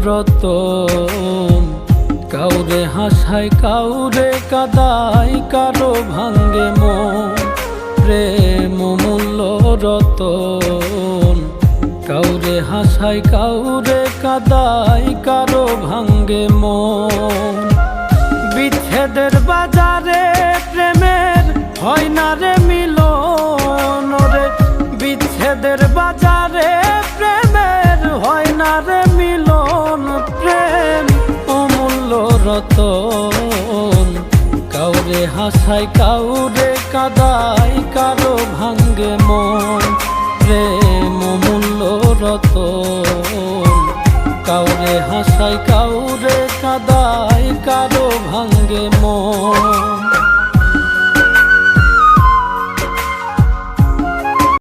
রতন। কাউরে হাসায় কাউরে কাদায়, কারো ভাঙ্গে মন। প্রেম অমূল্য রতন। কাউরে হাসায় কাউরে কাদায়, কারো ভাঙ্গে মন। বিচ্ছেদের বাজারে প্রেমের হয় না রে মিলন রে। বিচ্ছেদের বাজারে প্রেমের হয় না রে মিলন। প্রেম অমূল্য রতন। কাউরে হাসায় কাউরে কাদায়, কারো ভাঙ্গে মন। প্রেম অমূল্য রতন। কাউরে হাসায়